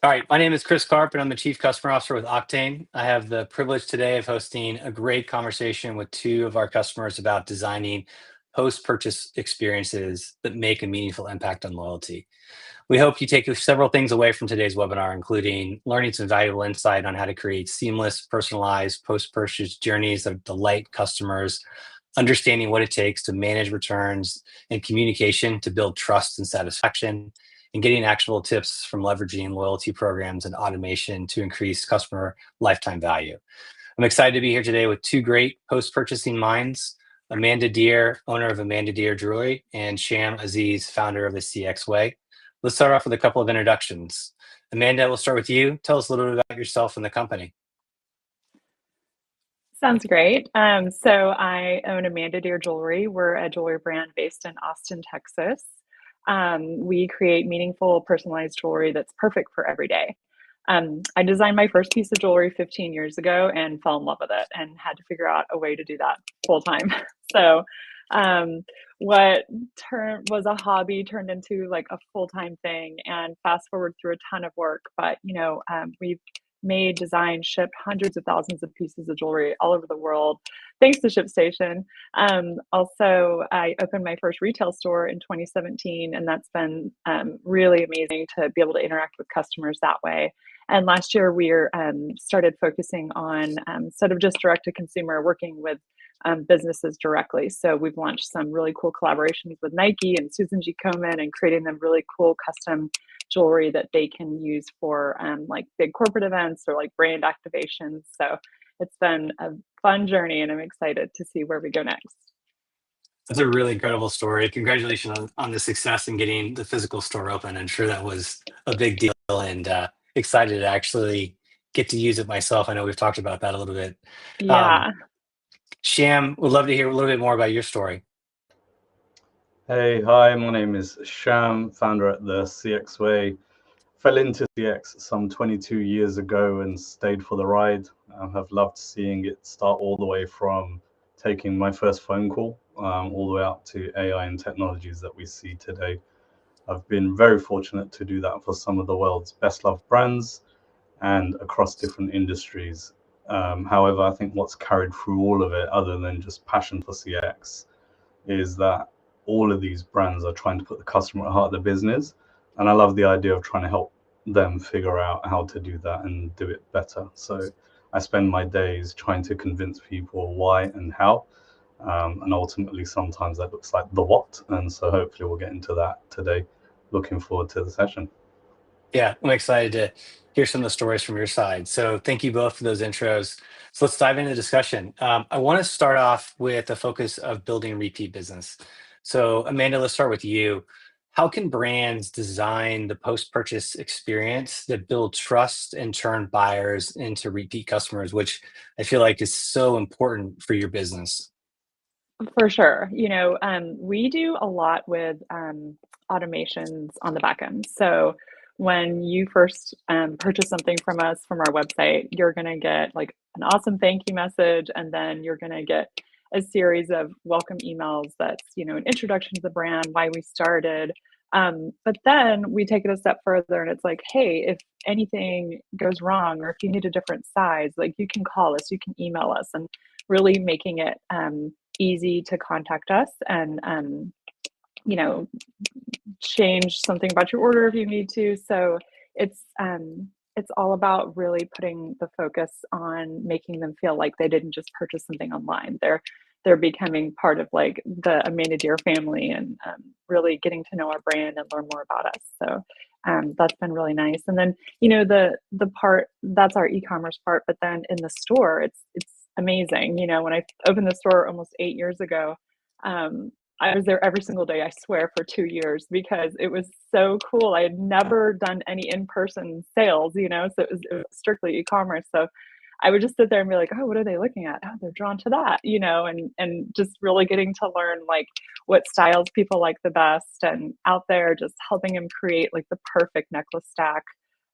All right, my name is Chris Karp, and I'm the Chief Customer Officer with Octane. I have the privilege today of hosting a great conversation with two of our customers about designing post-purchase experiences that make a meaningful impact on loyalty. We hope you take several things away from today's webinar, including learning some valuable insight on how to create seamless, personalized post-purchase journeys that delight customers, understanding what it takes to manage returns and communication to build trust and satisfaction, and getting actionable tips from leveraging loyalty programs and automation to increase customer lifetime value. I'm excited to be here today with two great post-purchasing minds, Amanda Deere, owner of Amanda Deere Jewelry, and Sham Aziz, founder of the CX Way. Let's start off with a couple of introductions. Amanda, we'll start with you. Tell us a little bit about yourself and the company. Sounds great. So I own Amanda Deere Jewelry. We're a jewelry brand based in Austin, Texas. We create meaningful, personalized jewelry that's perfect for every day. I designed my first piece of jewelry 15 years ago and fell in love with it and had to figure out a way to do that full time. So what was a hobby turned into like a full-time thing, and fast forward through a ton of work. But we've made, designed, shipped hundreds of thousands of pieces of jewelry all over the world, thanks to ShipStation. Also, I opened my first retail store in 2017, and that's been really amazing to be able to interact with customers that way. And last year, we started focusing on, instead of just direct to consumer, working with businesses directly. So we've launched some really cool collaborations with Nike and Susan G. Komen, and creating them really cool custom jewelry that they can use for like big corporate events or like brand activations. So it's been a fun journey, and I'm excited to see where we go next. That's a really incredible story. Congratulations on the success in getting the physical store open. I'm sure that was a big deal, and excited to actually get to use it myself. I know we've talked about that a little bit. Um, Yeah. Sham, would love to hear a little bit more about your story. Hey, hi, my name is Sham, founder at the CX Way. Fell into CX some 22 years ago and stayed for the ride. I have loved seeing it start all the way from taking my first phone call all the way up to AI and technologies that we see today. I've been very fortunate to do that for some of the world's best loved brands and across different industries. However, I think what's carried through all of it, other than just passion for CX, is that all of these brands are trying to put the customer at the heart of the business. And I love the idea of trying to help them figure out how to do that and do it better. So I spend my days trying to convince people why and how. And ultimately, sometimes that looks like the what. And so hopefully we'll get into that today. Looking forward to the session. Yeah, I'm excited to hear some of the stories from your side. So thank you both for those intros. So let's dive into the discussion. I want to start off with a focus of building repeat business. So Amanda, let's start with you. How can brands design the post-purchase experience that build trust and turn buyers into repeat customers, which I feel like is so important for your business? For sure. We do a lot with automations on the back end. So when you first purchase something from us from our website, you're going to get like an awesome thank you message, and then you're going to get a series of welcome emails that's, an introduction to the brand, why we started. But then we take it a step further, and it's like, hey, if anything goes wrong or if you need a different size, like you can call us, you can email us, and really making it easy to contact us and you know change something about your order if you need to. So it's all about really putting the focus on making them feel like they didn't just purchase something online. They're becoming part of like the Amanda Deere family, and really getting to know our brand and learn more about us. So that's been really nice. And then the part that's our e-commerce part, but then in the store, it's amazing. When I opened the store almost 8 years ago, I was there every single day, I swear, for 2 years, because it was so cool. I had never done any in-person sales, so it was strictly e-commerce. So I would just sit there and be like, oh, what are they looking at? Oh, they're drawn to that, and just really getting to learn like what styles people like the best, and out there just helping them create like the perfect necklace stack.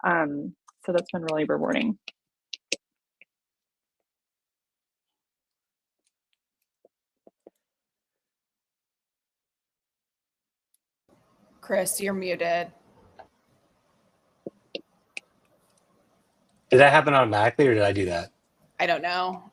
So that's been really rewarding. Chris, you're muted. Did that happen automatically or did I do that? I don't know.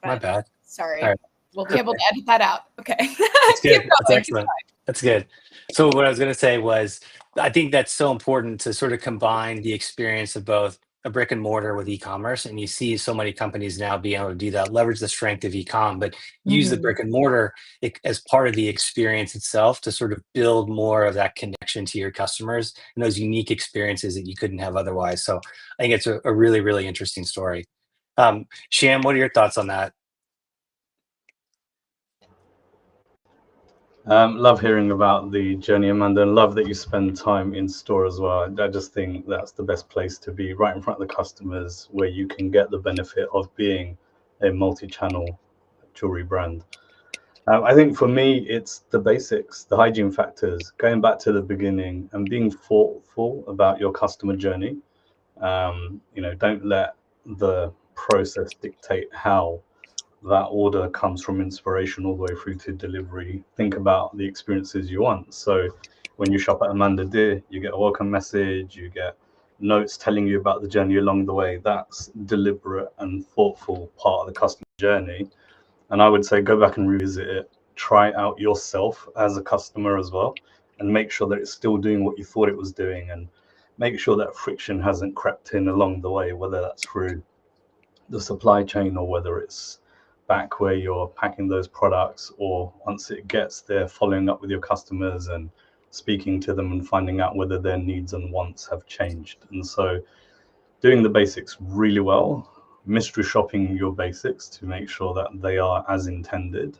My bad. Sorry. All right. We'll be able to edit that out. Okay. That's Keep good. That's going. excellent. That's good. So what I was going to say was, I think that's so important to sort of combine the experience of both a brick and mortar with e-commerce. And you see so many companies now being able to do that, leverage the strength of e-com, but use the Mhm. brick and mortar as part of the experience itself to sort of build more of that connection to your customers and those unique experiences that you couldn't have otherwise. So I think it's a really, really interesting story. Sham, what are your thoughts on that? Love hearing about the journey, Amanda, and love that you spend time in store as well. I just think that's the best place to be, right in front of the customers, where you can get the benefit of being a multi-channel jewelry brand. I think for me, it's the basics, the hygiene factors, going back to the beginning and being thoughtful about your customer journey. Don't let the process dictate how that order comes from inspiration all the way through to delivery. Think about the experiences you want. So when you shop at Amanda Deer, you get a welcome message, you get notes telling you about the journey along the way. That's deliberate and thoughtful part of the customer journey. And I would say go back and revisit it, try it out yourself as a customer as well, and make sure that it's still doing what you thought it was doing, and make sure that friction hasn't crept in along the way, whether that's through the supply chain or whether it's back where you're packing those products, or once it gets there, following up with your customers and speaking to them and finding out whether their needs and wants have changed. And so doing the basics really well, mystery shopping your basics to make sure that they are as intended,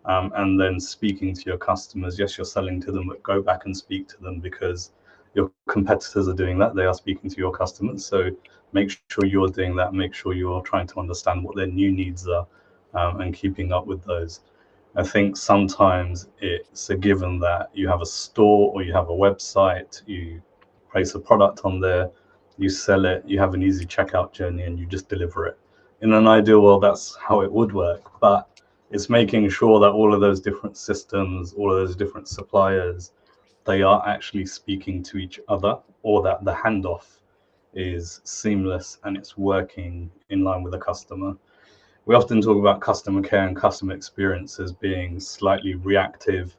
and then speaking to your customers. Yes, you're selling to them, but go back and speak to them, because your competitors are doing that. They are speaking to your customers. So make sure you're doing that. Make sure you're trying to understand what their new needs are, and keeping up with those. I think sometimes it's a given that you have a store or you have a website, you place a product on there, you sell it, you have an easy checkout journey, and you just deliver it. In an ideal world, that's how it would work. But it's making sure that all of those different systems, all of those different suppliers, they are actually speaking to each other, or that the handoff is seamless and it's working in line with the customer. We often talk about customer care and customer experience as being slightly reactive,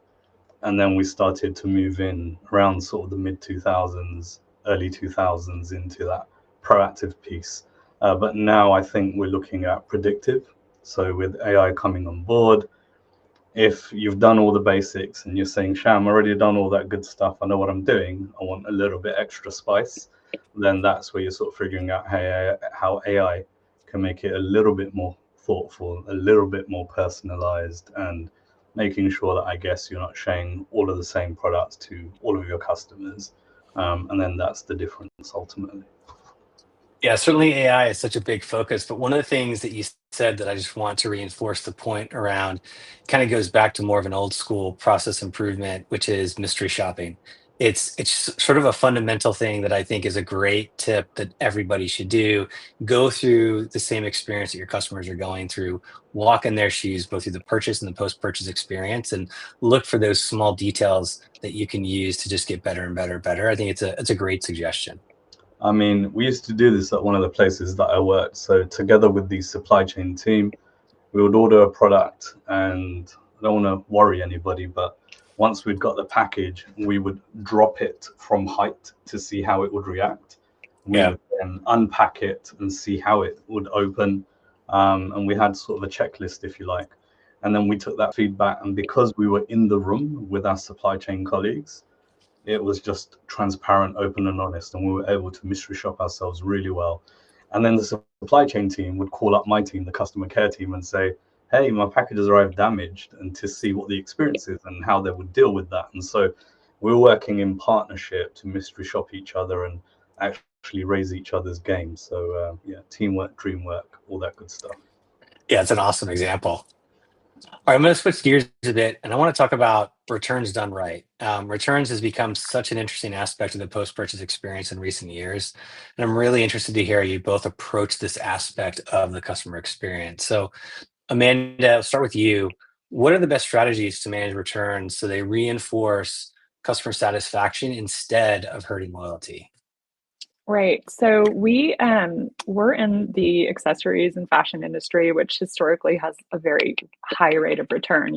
and then we started to move in around sort of the mid 2000s, early 2000s into that proactive piece. But now I think we're looking at predictive. So with AI coming on board, if you've done all the basics and you're saying, Sham, I already done all that good stuff, I know what I'm doing, I want a little bit extra spice, then that's where you're sort of figuring out how AI can make it a little bit more thoughtful, a little bit more personalized, and making sure that, I guess, you're not sharing all of the same products to all of your customers. And then that's the difference ultimately. Yeah, certainly AI is such a big focus, but one of the things that you said that I just want to reinforce the point around kind of goes back to more of an old school process improvement, which is mystery shopping. It's sort of a fundamental thing that I think is a great tip that everybody should do. Go through the same experience that your customers are going through, walk in their shoes, both through the purchase and the post-purchase experience, and look for those small details that you can use to just get better and better and better. I think it's a great suggestion. I mean, we used to do this at one of the places that I worked. So together with the supply chain team, we would order a product, and I don't want to worry anybody, but once we'd got the package, we would drop it from height to see how it would react. We Yeah. would then unpack it and see how it would open. And we had sort of a checklist, if you like. And then we took that feedback, and because we were in the room with our supply chain colleagues, it was just transparent, open, and honest, and we were able to mystery shop ourselves really well. And then the supply chain team would call up my team, the customer care team, and say, "Hey, my package has arrived damaged," and to see what the experience is and how they would deal with that. And so we were working in partnership to mystery shop each other and actually raise each other's game. So yeah, teamwork, dream work, all that good stuff. Yeah, it's an awesome example. All right, I'm going to switch gears a bit, and I want to talk about returns done right. Returns has become such an interesting aspect of the post-purchase experience in recent years, and I'm really interested to hear how you both approach this aspect of the customer experience. So, Amanda, I'll start with you. What are the best strategies to manage returns so they reinforce customer satisfaction instead of hurting loyalty? Right. So we're in the accessories and fashion industry, which historically has a very high rate of return.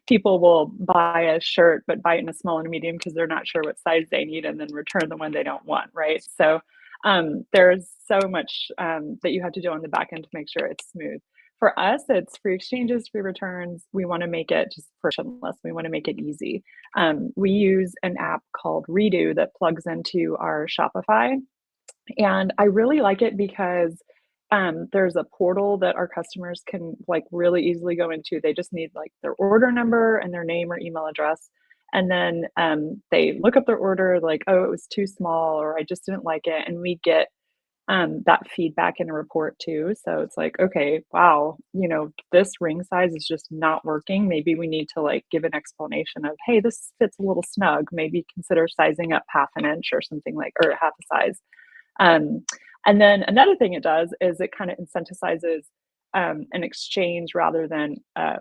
People will buy a shirt but buy it in a small and a medium because they're not sure what size they need and then return the one they don't want, right? So there's so much that you have to do on the back end to make sure it's smooth. For us, it's free exchanges, free returns. We want to make it just frictionless. We want to make it easy. We use an app called Redo that plugs into our Shopify, and I really like it because there's a portal that our customers can like really easily go into. They just need like their order number and their name or email address. And then they look up their order, like, oh, it was too small, or I just didn't like it. And we get that feedback in a report too. So it's like, okay, wow, this ring size is just not working. Maybe we need to like give an explanation of, hey, this fits a little snug. Maybe consider sizing up half an inch or something like, or half a size. Um, and then another thing it does is it kind of incentivizes an exchange rather than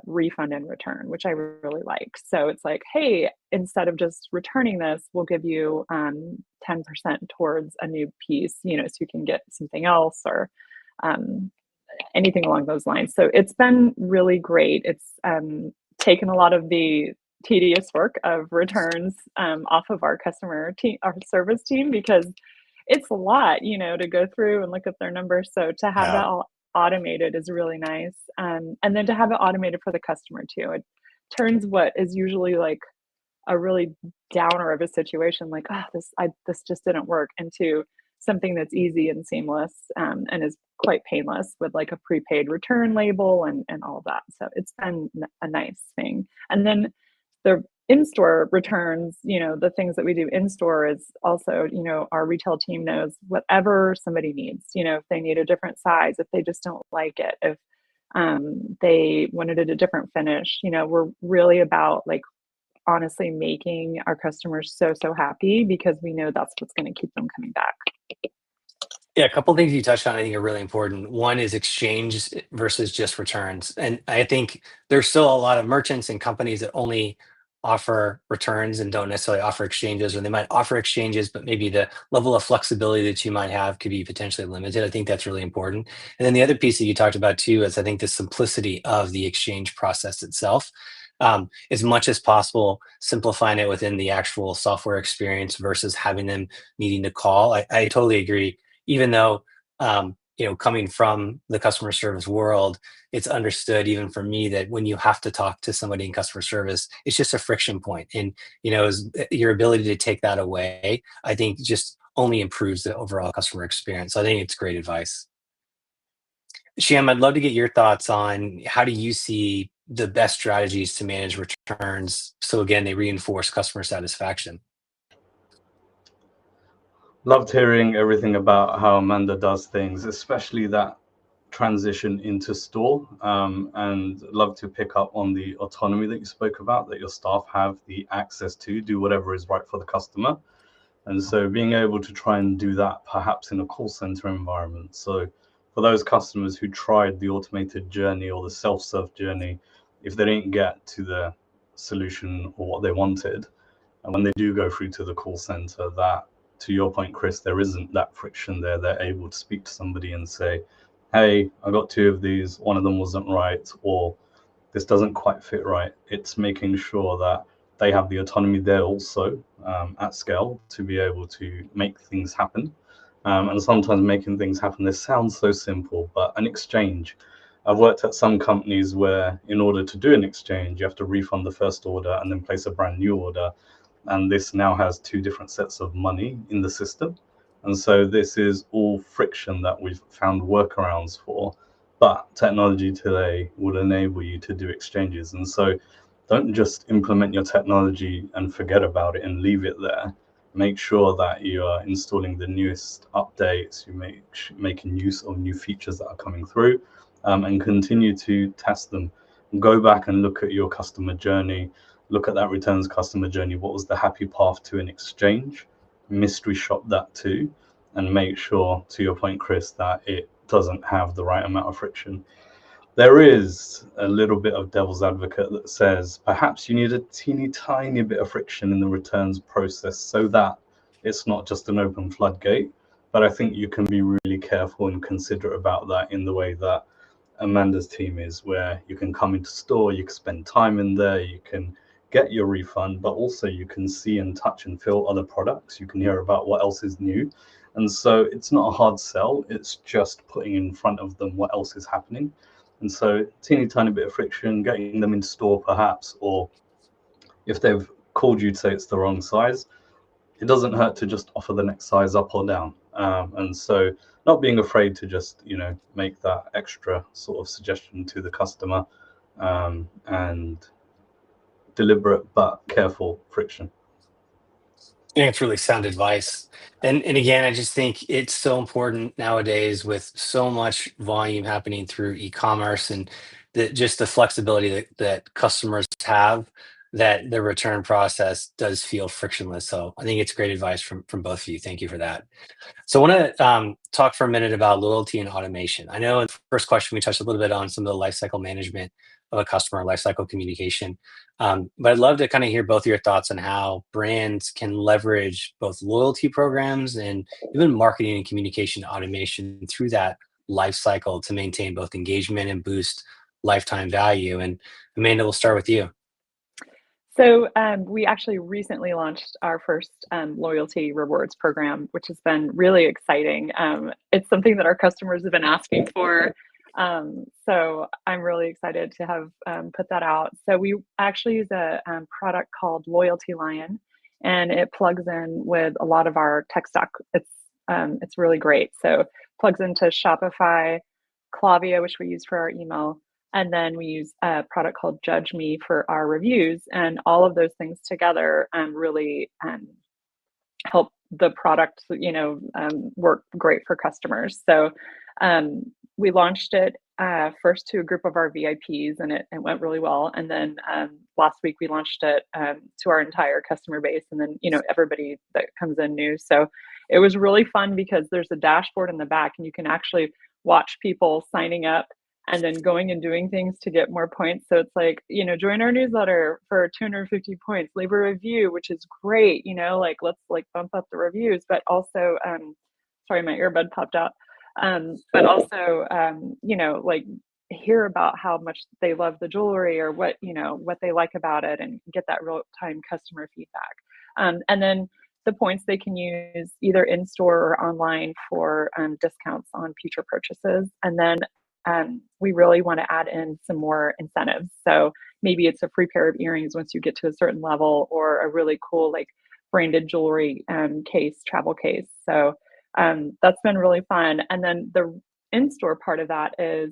refund and return, which I really like. So it's like, hey, instead of just returning this, we'll give you 10% towards a new piece, so you can get something else or anything along those lines. So it's been really great. It's taken a lot of the tedious work of returns off of our customer team, our service team, because it's a lot, to go through and look at their numbers. So to have that Yeah. all automated is really nice. And then to have it automated for the customer too. It turns what is usually like a really downer of a situation, like, oh, this just didn't work, into something that's easy and seamless, and is quite painless with like a prepaid return label and all of that. So it's been a nice thing. And then the in-store returns, the things that we do in-store is also, our retail team knows whatever somebody needs, if they need a different size, if they just don't like it, if they wanted it a different finish, we're really about like honestly making our customers so happy, because we know that's what's going to keep them coming back. Yeah, a couple things you touched on I think are really important. One is exchange versus just returns. And I think there's still a lot of merchants and companies that only offer returns and don't necessarily offer exchanges, or they might offer exchanges, but maybe the level of flexibility that you might have could be potentially limited. I think that's really important. And then the other piece that you talked about too is I think the simplicity of the exchange process itself. As much as possible, simplifying it within the actual software experience versus having them needing to call. I totally agree, even though coming from the customer service world, it's understood even for me that when you have to talk to somebody in customer service, it's just a friction point. And your ability to take that away, I think, just only improves the overall customer experience. So I think it's great advice. Sham, I'd love to get your thoughts on how do you see the best strategies to manage returns so again they reinforce customer satisfaction. Loved hearing everything about how Amanda does things, especially that transition into store, and love to pick up on the autonomy that you spoke about, that your staff have the access to do whatever is right for the customer. And so being able to try and do that perhaps in a call center environment. So for those customers who tried the automated journey or the self-serve journey, if they didn't get to the solution or what they wanted, and when they do go through to the call center, that, to your point, Chris, there isn't that friction there. They're able to speak to somebody and say, hey, I got two of these, one of them wasn't right, or this doesn't quite fit right. It's making sure that they have the autonomy there also, at scale, to be able to make things happen. And sometimes making things happen, this sounds so simple, but an exchange. I've worked at some companies where in order to do an exchange, you have to refund the first order and then place a brand new order. And this now has two different sets of money in the system. And so this is all friction that we've found workarounds for. But technology today would enable you to do exchanges. And so don't just implement your technology and forget about it and leave it there. Make sure that you are installing the newest updates, you making use of new features that are coming through, and continue to test them. Go back and look at your customer journey, look at that returns customer journey. What was the happy path to an exchange? Mystery shop that too, and make sure, to your point, Chris, that it doesn't have the right amount of friction. There is a little bit of devil's advocate that says perhaps you need a teeny tiny bit of friction in the returns process so that it's not just an open floodgate, But I think you can be really careful and considerate about that in the way that Amanda's team is, where you can come into store, you can spend time in there, you can get your refund, but also you can see and touch and feel other products. You can hear about what else is new. And so it's not a hard sell, it's just putting in front of them what else is happening. And so teeny tiny bit of friction, getting them into store perhaps, or if they've called you to say it's the wrong size, it doesn't hurt to just offer the next size up or down. And so not being afraid to just, make that extra sort of suggestion to the customer, and deliberate but careful friction. I think it's really sound advice. And again, I just think it's so important nowadays with so much volume happening through e-commerce and just the flexibility that customers have, that the return process does feel frictionless. So I think it's great advice from both of you. Thank you for that. So I want to talk for a minute about loyalty and automation. I know in the first question we touched a little bit on some of the lifecycle management of a customer, lifecycle communication. But I'd love to kind of hear both of your thoughts on how brands can leverage both loyalty programs and even marketing and communication automation through that life cycle to maintain both engagement and boost lifetime value. And Amanda, we'll start with you. So we actually recently launched our first loyalty rewards program, which has been really exciting. It's something that our customers have been asking for. So I'm really excited to have put that out. So we actually use a product called Loyalty Lion, and it plugs in with a lot of our tech stack. It's really great. So plugs into Shopify, Klaviyo, which we use for our email, and then we use a product called Judge Me for our reviews. And all of those things together really help the product, work great for customers. So we launched it first to a group of our VIPs, and it went really well. And then last week we launched it to our entire customer base, and then everybody that comes in new. So it was really fun because there's a dashboard in the back, and you can actually watch people signing up and then going and doing things to get more points. So it's like, join our newsletter for 250 points, leave a review, which is great, let's bump up the reviews, but also, sorry, my earbud popped out. But also, hear about how much they love the jewelry, or what they like about it, and get that real time customer feedback. And then the points they can use either in store or online for discounts on future purchases. And then we really want to add in some more incentives. So maybe it's a free pair of earrings once you get to a certain level, or a really cool branded jewelry travel case. So that's been really fun. And then the in-store part of that is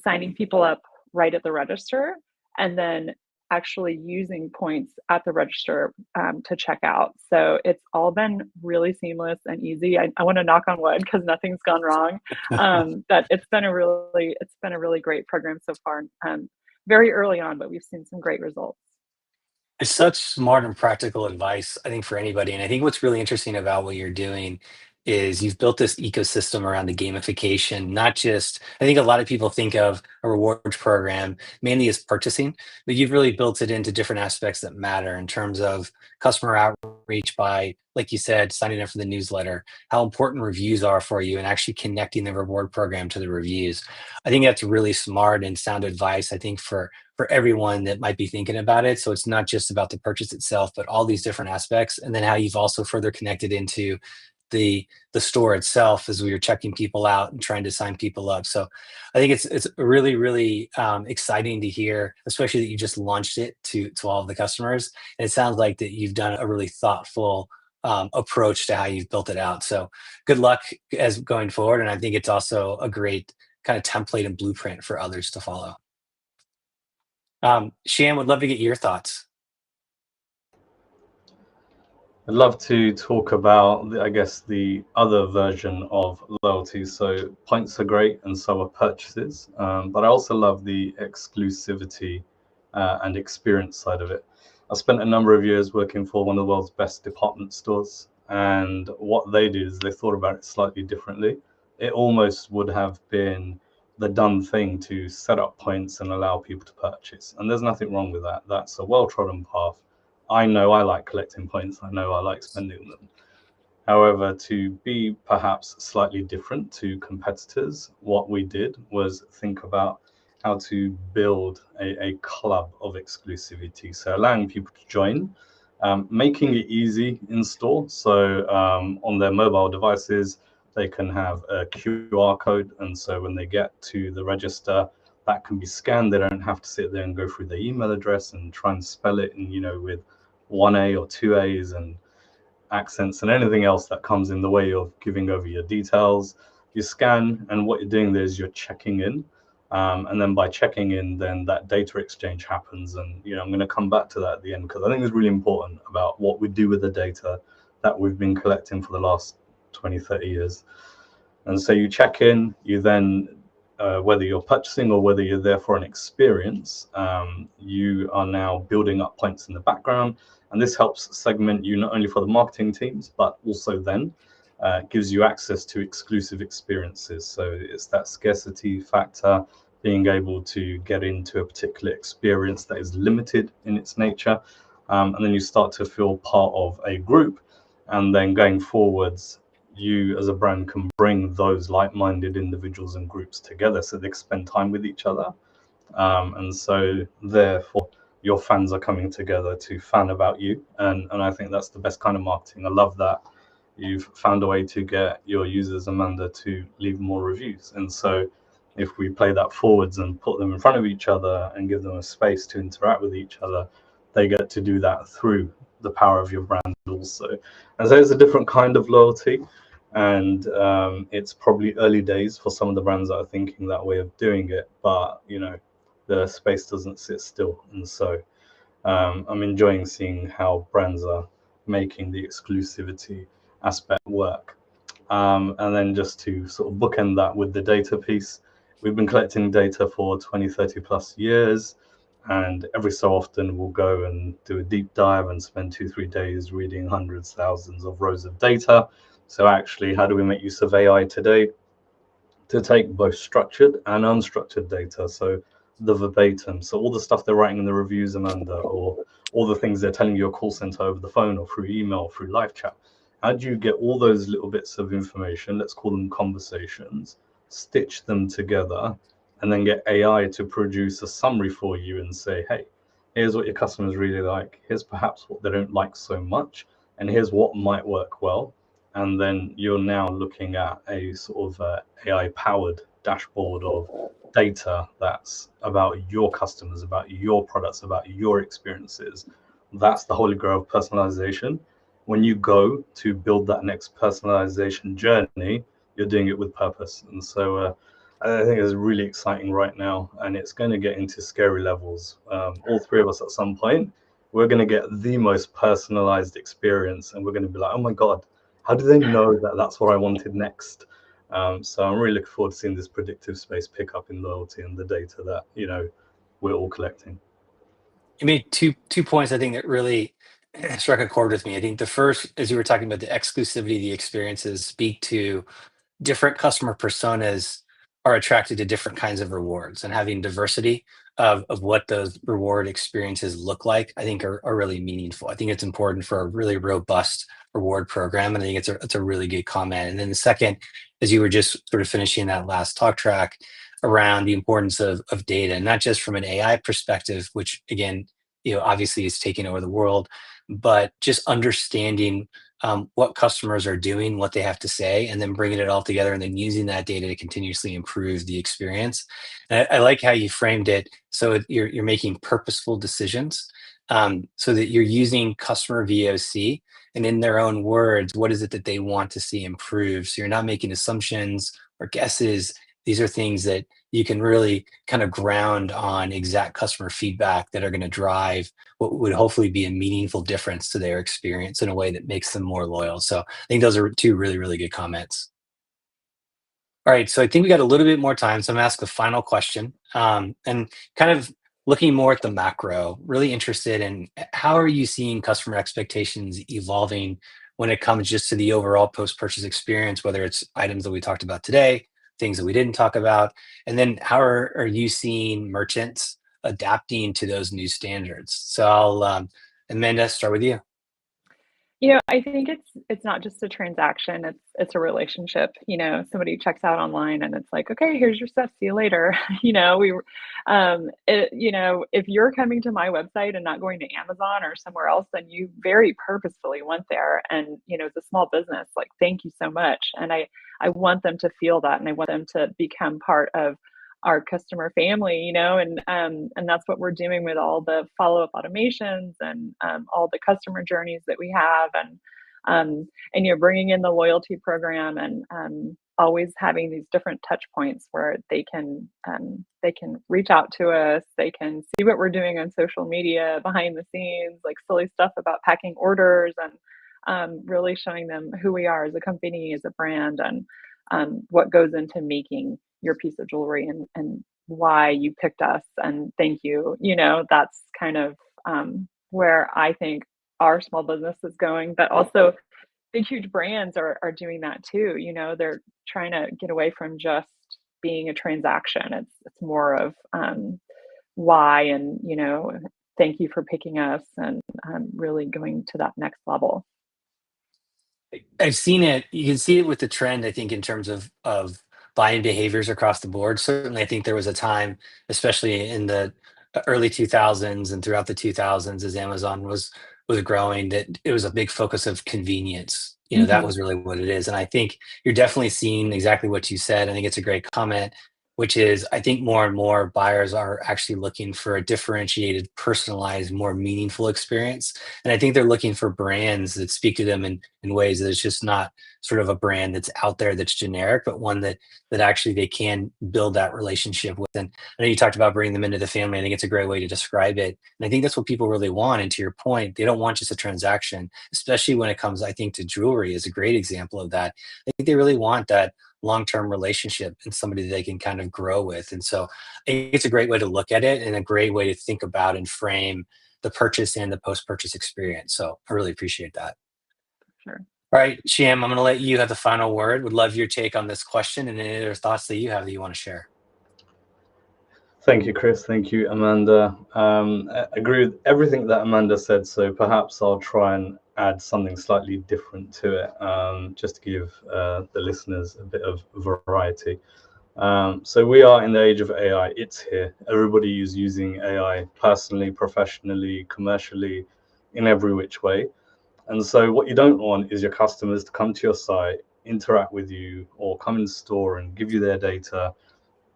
signing people up right at the register, and then actually using points at the register to check out. So it's all been really seamless and easy. I want to knock on wood because nothing's gone wrong. But it's been a really great program so far. Very early on, but we've seen some great results. It's such smart and practical advice, I think, for anybody. And I think what's really interesting about what you're doing is you've built this ecosystem around the gamification, not just, I think a lot of people think of a rewards program mainly as purchasing, but you've really built it into different aspects that matter in terms of customer outreach by, like you said, signing up for the newsletter, how important reviews are for you, and actually connecting the reward program to the reviews. I think that's really smart and sound advice, I think, for everyone that might be thinking about it. So it's not just about the purchase itself, but all these different aspects, and then how you've also further connected into the store itself as we were checking people out and trying to sign people up. So I think it's really, really exciting to hear, especially that you just launched it to all of the customers. And it sounds like that you've done a really thoughtful approach to how you've built it out. So good luck as going forward. And I think it's also a great kind of template and blueprint for others to follow. Shan, would love to get your thoughts. I'd love to talk about, the other version of loyalty. So points are great, and so are purchases. But I also love the exclusivity and experience side of it. I spent a number of years working for one of the world's best department stores, and what they did is they thought about it slightly differently. It almost would have been the done thing to set up points and allow people to purchase. And there's nothing wrong with that. That's a well-trodden path. I know I like collecting points. I know I like spending them. However, to be perhaps slightly different to competitors, what we did was think about how to build a club of exclusivity. So allowing people to join, making it easy in store. So on their mobile devices, they can have a QR code. And so when they get to the register, that can be scanned. They don't have to sit there and go through their email address and try and spell it, and with one A or two A's and accents and anything else that comes in the way of giving over your details. You scan, and what you're doing there is you're checking in. And then by checking in, then that data exchange happens. And I'm going to come back to that at the end, because I think it's really important about what we do with the data that we've been collecting for the last 20, 30 years. And so you check in, you then, whether you're purchasing or whether you're there for an experience, you are now building up points in the background. And this helps segment you not only for the marketing teams, but also then gives you access to exclusive experiences. So it's that scarcity factor, being able to get into a particular experience that is limited in its nature. And then you start to feel part of a group. And then going forwards, you as a brand can bring those like-minded individuals and groups together so they can spend time with each other. And so therefore, your fans are coming together to fan about you. And I think that's the best kind of marketing. I love that you've found a way to get your users, Amanda, to leave more reviews. And so if we play that forwards and put them in front of each other and give them a space to interact with each other, they get to do that through the power of your brand also. And so it's a different kind of loyalty. And it's probably early days for some of the brands that are thinking that way of doing it. But, the space doesn't sit still. And so I'm enjoying seeing how brands are making the exclusivity aspect work. And then just to sort of bookend that with the data piece, we've been collecting data for 20, 30 plus years. And every so often we'll go and do a deep dive and spend 2, 3 days reading hundreds, thousands of rows of data. So actually, how do we make use of AI today to take both structured and unstructured data? So the verbatim, so all the stuff they're writing in the reviews, Amanda, or all the things they're telling your call center over the phone or through email, through live chat. How do you get all those little bits of information, let's call them conversations, stitch them together, and then get AI to produce a summary for you and say, hey, here's what your customers really like, here's perhaps what they don't like so much, and here's what might work well. And then you're now looking at a sort of AI-powered dashboard of data that's about your customers, about your products, about your experiences. That's the holy grail of personalization. When you go to build that next personalization journey, you're doing it with purpose. And so I think it's really exciting right now, and it's going to get into scary levels. All three of us at some point, we're going to get the most personalized experience, and we're going to be like, oh my God, how do they know that that's what I wanted next? So I'm really looking forward to seeing this predictive space pick up in loyalty and the data that we're all collecting. You made two points I think that really struck a chord with me. I think the first, as you were talking about the exclusivity, the experiences speak to different customer personas are attracted to different kinds of rewards, and having diversity of what those reward experiences look like, I think are really meaningful. I think it's important for a really robust reward program. And I think it's a really good comment. And then the second, as you were just sort of finishing that last talk track around the importance of data, not just from an AI perspective, which again, obviously is taking over the world, but just understanding what customers are doing, what they have to say, and then bringing it all together and then using that data to continuously improve the experience. And I like how you framed it. So you're making purposeful decisions, so that you're using customer VOC and in their own words, what is it that they want to see improved? So you're not making assumptions or guesses. These are things that you can really kind of ground on exact customer feedback that are going to drive what would hopefully be a meaningful difference to their experience in a way that makes them more loyal. So I think those are two really, really good comments. All right, so I think we got a little bit more time, so I'm gonna ask the final question, and kind of looking more at the macro. Really interested in how are you seeing customer expectations evolving when it comes just to the overall post-purchase experience, whether it's items that we talked about today, things that we didn't talk about, and then how are you seeing merchants adapting to those new standards? So I'll Amanda, start with you. I think it's not just a transaction, it's a relationship. Somebody checks out online and it's like, "Okay, here's your stuff, see you later." If you're coming to my website and not going to Amazon or somewhere else, then you very purposefully went there. And, as a small business, like, thank you so much. And I want them to feel that, and I want them to become part of our customer family, and that's what we're doing with all the follow-up automations and all the customer journeys that we have, and bringing in the loyalty program, and always having these different touch points where they can reach out to us, they can see what we're doing on social media behind the scenes, like silly stuff about packing orders, and really showing them who we are as a company, as a brand, and what goes into making your piece of jewelry, and why you picked us, and thank you. That's kind of where I think our small business is going, but also big, huge brands are doing that too. They're trying to get away from just being a transaction. It's more of why, and thank you for picking us, and really going to that next level. I've seen it. You can see it with the trend, I think, in terms of buying behaviors across the board. Certainly, I think there was a time, especially in the early 2000s and throughout the 2000s, as Amazon was growing, that it was a big focus of convenience. That Hmm. was really what it is. And I think you're definitely seeing exactly what you said. I think it's a great comment, which is I think more and more buyers are actually looking for a differentiated, personalized, more meaningful experience. And I think they're looking for brands that speak to them in ways that it's just not sort of a brand that's out there that's generic, but one that actually they can build that relationship with. And I know you talked about bringing them into the family. I think it's a great way to describe it. And I think that's what people really want. And to your point, they don't want just a transaction, especially when it comes, I think, to jewelry is a great example of that. I think they really want that long-term relationship and somebody that they can kind of grow with. And so I think it's a great way to look at it and a great way to think about and frame the purchase and the post-purchase experience. So I really appreciate that. Sure. All right, Sham, I'm going to let you have the final word. Would love your take on this question and any other thoughts that you have that you want to share. Thank you, Chris. Thank you, Amanda. I agree with everything that Amanda said, so perhaps I'll try and add something slightly different to it, just to give the listeners a bit of variety. So we are in the age of AI. It's here. Everybody is using AI personally, professionally, commercially, in every which way. And so what you don't want is your customers to come to your site, interact with you, or come in store and give you their data,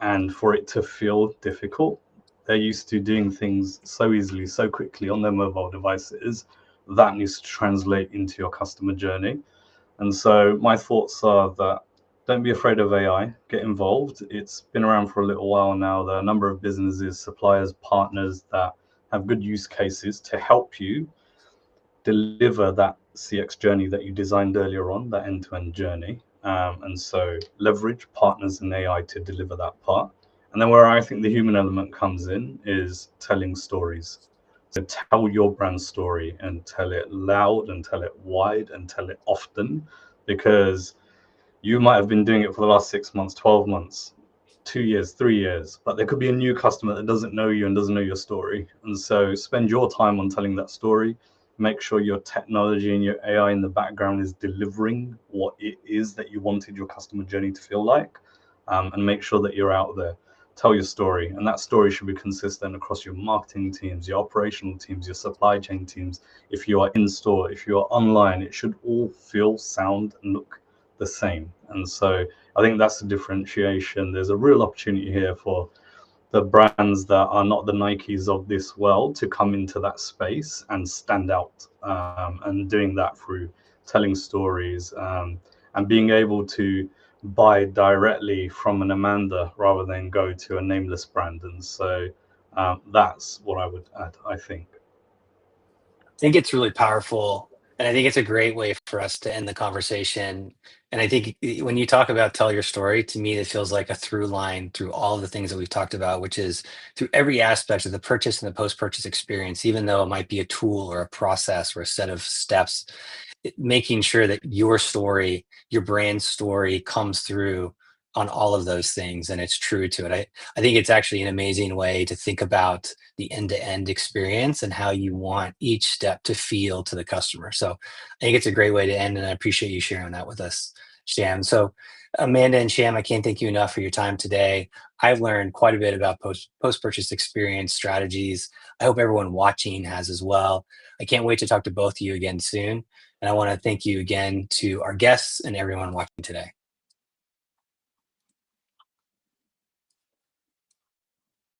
and for it to feel difficult. They're used to doing things so easily, so quickly on their mobile devices. That needs to translate into your customer journey. And so my thoughts are that don't be afraid of AI, get involved. It's been around for a little while now. There are a number of businesses, suppliers, partners that have good use cases to help you deliver that CX journey that you designed earlier on, that end-to-end journey. And so leverage partners and AI to deliver that part. And then where I think the human element comes in is telling stories. So tell your brand story and tell it loud and tell it wide and tell it often, because you might have been doing it for the last 6 months, 12 months, 2 years, 3 years, but there could be a new customer that doesn't know you and doesn't know your story. And so spend your time on telling that story. Make sure your technology and your AI in the background is delivering what it is that you wanted your customer journey to feel like, and make sure that you're out there. Tell your story, and that story should be consistent across your marketing teams, your operational teams, your supply chain teams. If you are in store, if you are online, it should all feel, sound, and look the same. And so I think that's the differentiation. There's a real opportunity here for the brands that are not the Nikes of this world to come into that space and stand out, and doing that through telling stories, and being able to buy directly from an Amanda rather than go to a nameless brand. And so that's what I would add, I think. I think it's really powerful. And I think it's a great way for us to end the conversation. And I think when you talk about tell your story, to me, it feels like a through line through all the things that we've talked about, which is through every aspect of the purchase and the post purchase experience, even though it might be a tool or a process or a set of steps, making sure that your story, your brand story comes through on all of those things, and it's true to it. I think it's actually an amazing way to think about the end-to-end experience and how you want each step to feel to the customer. So I think it's a great way to end, and I appreciate you sharing that with us, Sham. So Amanda and Sham, I can't thank you enough for your time today. I've learned quite a bit about post-purchase experience strategies. I hope everyone watching has as well. I can't wait to talk to both of you again soon. And I want to thank you again to our guests and everyone watching today.